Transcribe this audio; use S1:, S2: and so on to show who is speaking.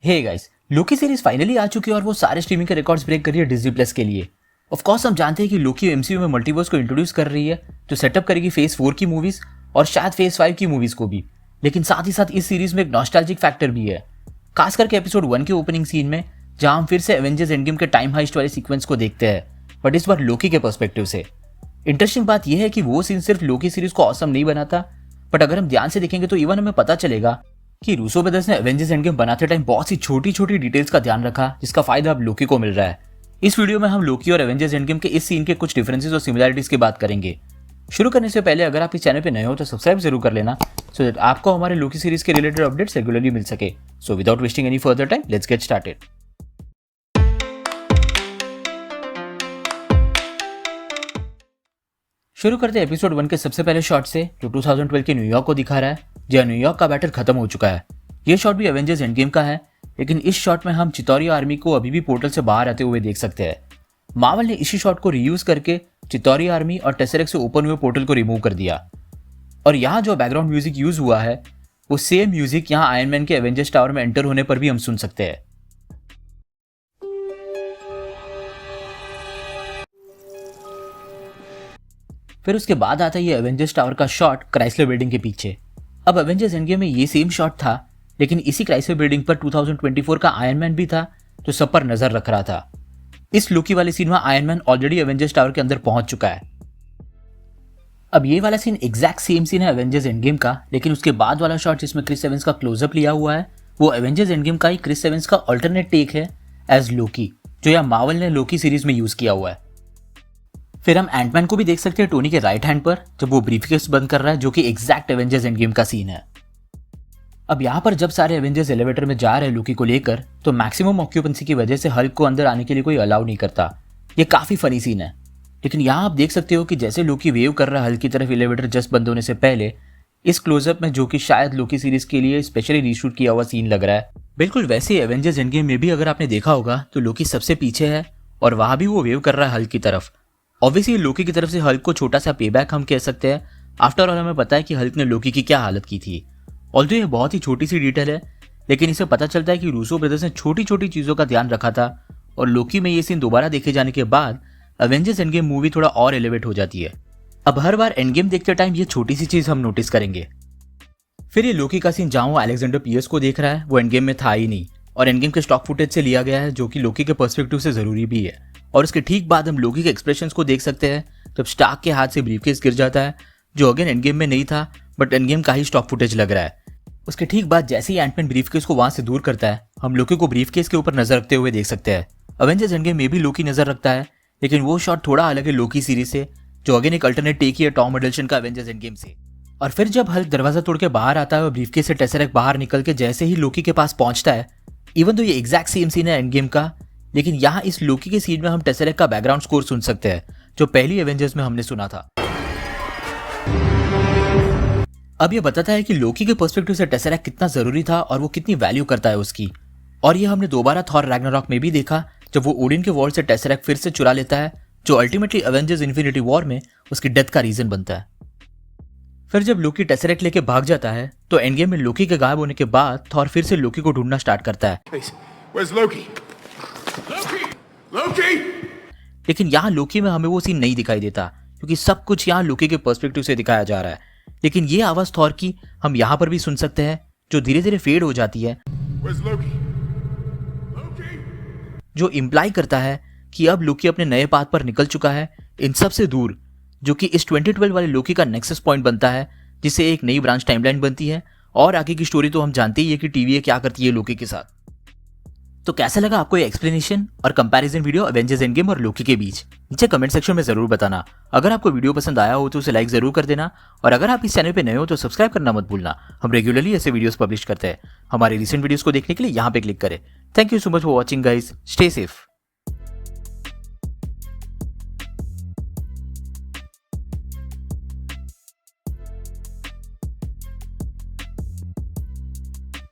S1: Hey guys, Loki series finally आ चुकी है और वो सारे स्ट्रीमिंग के रिकॉर्ड्स ब्रेक कर रही है डिज्नी प्लस के लिए। ऑफ कोर्स हम जानते हैं कि लोकी एमसीयू में मल्टीवर्स को इंट्रोड्यूस कर रही है, जो सेटअप करेगी फेज 4 की मूवीज और शायद फेज 5 की मूवीज को भी। लेकिन साथ ही साथ इस सीरीज में एक नॉस्टैल्जिक फैक्टर भी है, खास करके एपिसोड 1 के ओपनिंग सीन में, जहां हम फिर से एवेंजर्स एंड गेम के टाइम हाइस्ट वाले सीक्वेंस को देखते हैं, बट इस बार लोकी के पर्सपेक्टिव से। इंटरेस्टिंग बात यह है कि वो सीन सिर्फ लोकी सीरीज को ऑसम नहीं बनाता, बट अगर हम ध्यान से देखेंगे तो इवन हमें पता चलेगा कि रूसो ब्रदर्स ने एवेंजर्स एंड गेम बनाते टाइम बहुत सी छोटी छोटी डिटेल्स का ध्यान रखा, जिसका फायदा अब लोकी को मिल रहा है। इस वीडियो में हम लोकी और एवेंजर्स एंड गेम के इस सीन के कुछ डिफरेंसेस और सिमिलरिटीज की बात करेंगे। शुरू करने से पहले अगर आप इस चैनल पे नए हो तो सब्सक्राइब जरूर कर लेना, सो दैट आपको हमारे लोकी सीरीज के रिलेटेड अपडेट्स रेगुलरली मिल सके। So without wasting any further time, let's get started. शुरू करते हैं एपिसोड 1 के सबसे पहले शॉट से, जो 2012 के न्यूयॉर्क को दिखा रहा है, जहां न्यूयॉर्क का बैटल खत्म हो चुका है। ये शॉट भी एवेंजर्स एंड गेम का है, लेकिन इस शॉट में हम चितौरिया आर्मी को अभी भी पोर्टल से बाहर आते हुए देख सकते हैं। मार्वल ने इसी शॉट को रीयूज करके चितौरिया आर्मी और टेसरेक्ट से ओपन हुए पोर्टल को रिमूव कर दिया, और यहाँ जो बैकग्राउंड म्यूजिक यूज हुआ है वो सेम म्यूजिक यहाँ आयरन मैन के एवेंजर्स टावर में एंटर होने पर भी हम सुन सकते हैं। फिर उसके बाद आता है ये एवेंजर्स टावर का शॉट क्राइसलर बिल्डिंग के पीछे। अब एवेंजर्स एंड गेम में ये सेम शॉट था, लेकिन इसी क्राइसलर बिल्डिंग पर 2024 का आयरन मैन भी था, जो सब पर नजर रख रहा था। इस लोकी वाले सीन में iron man already Avengers tower के अंदर पहुंच चुका है। अब ये वाला सीन एग्जैक्ट सेम सीन है एवेंजर्स एंड गेम का, लेकिन उसके बाद वाला शॉट जिसमें क्रिस एवंस का क्लोजअप लिया हुआ है, वो एवेंजर्स एंड गेम का ही क्रिस एवंस का अल्टरनेट टेक है एज लोकी, जो यहाँ मार्वल ने लोकी सीरीज में यूज किया हुआ है। फिर हम एंटमैन को भी देख सकते हैं टोनी के राइट हैंड पर, जब वो ब्रीफकेस बंद कर रहा है, जो कि एग्जैक्ट एवेंजर्स एंड गेम का सीन है। अब यहाँ पर जब सारे एवेंजर्स एलिवेटर में जा रहे हैं लोकी को लेकर, तो मैक्सिमम ऑक्यूपेंसी की वजह से हल्क को अंदर आने के लिए कोई अलाउ नहीं करता। ये काफी फनी सीन है, लेकिन यहाँ आप देख सकते हो कि जैसे लोकी वेव कर रहा है हल्क की तरफ एलिवेटर जस्ट बंद होने से पहले, इस क्लोजअप में, जो कि शायद लोकी सीरीज के लिए स्पेशली रीशूट किया हुआ सीन लग रहा है। बिल्कुल वैसे ही एवेंजर्स एंड गेम में भी अगर आपने देखा होगा तो लोकी सबसे पीछे है और वहां भी वो वेव कर रहा है हल्क की तरफ। ऑब्वियसली लोकी की तरफ से हल्क को छोटा सा पेबैक हम कह सकते हैं। आफ्टर ऑल हमें पता है कि हल्क ने लोकी की क्या हालत की थी। ऑल्दो ये बहुत ही छोटी सी डिटेल है, लेकिन इससे पता चलता है कि रूसो ब्रदर्स ने छोटी छोटी चीजों का ध्यान रखा था, और लोकी में ये सीन दोबारा देखे जाने के बाद एवेंजर्स एंड गेम मूवी थोड़ा और एलिवेट हो जाती है। अब हर बार एंड गेम देखते टाइम ये छोटी सी चीज हम नोटिस करेंगे। फिर ये लोकी का सीन जहां वो अलेक्जेंडर पियर्स को देख रहा है, वो एंड गेम में था ही नहीं, और एंड गेम के स्टॉक फुटेज से लिया गया है, जो कि लोकी के पर्सपेक्टिव से जरूरी भी है। और उसके ठीक बाद हम लोकी के एक्सप्रेशंस को देख सकते हैं जब स्टार्क के हाथ से ब्रीफकेस गिर जाता है, जो अगेन एंड गेम में नहीं था, बट एंड गेम का ही स्टॉक फुटेज लग रहा है। उसके ठीक बाद जैसे ही एंटमैन ब्रीफकेस को वहां से दूर करता है, हम लोकी को ब्रीफकेस के ऊपर नजर रखते हुए देख सकते हैं। एवेंजर्स एंड गेम में भी लोकी नजर रखता है, लेकिन वो शॉट थोड़ा अलग है लोकी सीरीज से, जो अगेन एक अल्टरनेट टेक ही है टॉम हिडलस्टन का एवेंजर्स एंड गेम से। और फिर जब हल्क दरवाजा तोड़ के बाहर आता है और ब्रीफकेस से टेसरेक्ट बाहर निकल के जैसे ही लोकी के पास पहुंचता है, इवन तो ये एग्जैक्ट सेम सीन है एंड गेम का, लेकिन यहाँ इस लोकी के सीन में हम टेसरेक्ट का बैकग्राउंड स्कोर सुन सकते हैं, जो पहली एवेंजर्स में हमने सुना था। अब ये बताता है कि लोकी के पर्सपेक्टिव से टेसरेक्ट कितना जरूरी था और वो कितनी वैल्यू करता है उसकी। और ये हमने दोबारा थॉर रैग्नारॉक में भी देखा, जब वो ओडिन के वॉर से टेसरेक्ट फिर से चुरा लेता है, जो अल्टीमेटली एवेंजर्स इन्फिनिटी वॉर में उसकी डेथ का रीजन बनता है। फिर जब लोकी टेसरेक्ट लेके भाग जाता है, तो एंड गेम में लोकी के गायब होने के बाद थॉर फिर से लोकी को ढूंढना स्टार्ट करता है। लेकिन यहाँ लोकी में हमें वो सीन नहीं दिखाई देता, क्योंकि सब कुछ यहाँ लोकी के पर्सपेक्टिव से दिखाया जा रहा है। लेकिन ये आवाज थॉर की हम यहाँ पर भी सुन सकते हैं, जो धीरे धीरे फेड हो जाती है, जो इम्प्लाई करता है कि अब लोकी अपने नए पाथ पर निकल चुका है, इन सबसे दूर, जो कि इस 2012 वाले लोकी का नेक्सस पॉइंट बनता है, जिससे एक नई ब्रांच टाइमलाइन बनती है। और आगे की स्टोरी तो हम जानते ही है कि टीवीए क्या करती है लोकी के साथ। तो कैसा लगा आपको ये एक्सप्लेनेशन और comparison video Avengers end game और लोकी के बीच? नीचे कमेंट सेक्शन में जरूर बताना। अगर आपको वीडियो पसंद आया हो तो उसे लाइक जरूर कर देना, और अगर आप इस चैनल पे नए हो तो सब्सक्राइब करना मत भूलना। हम रेगुलरली ऐसे वीडियोस पब्लिश करते हैं। हमारे रिसेंट वीडियोस को देखने के लिए यहाँ पे क्लिक करें। Thank you so much for watching guys, stay safe.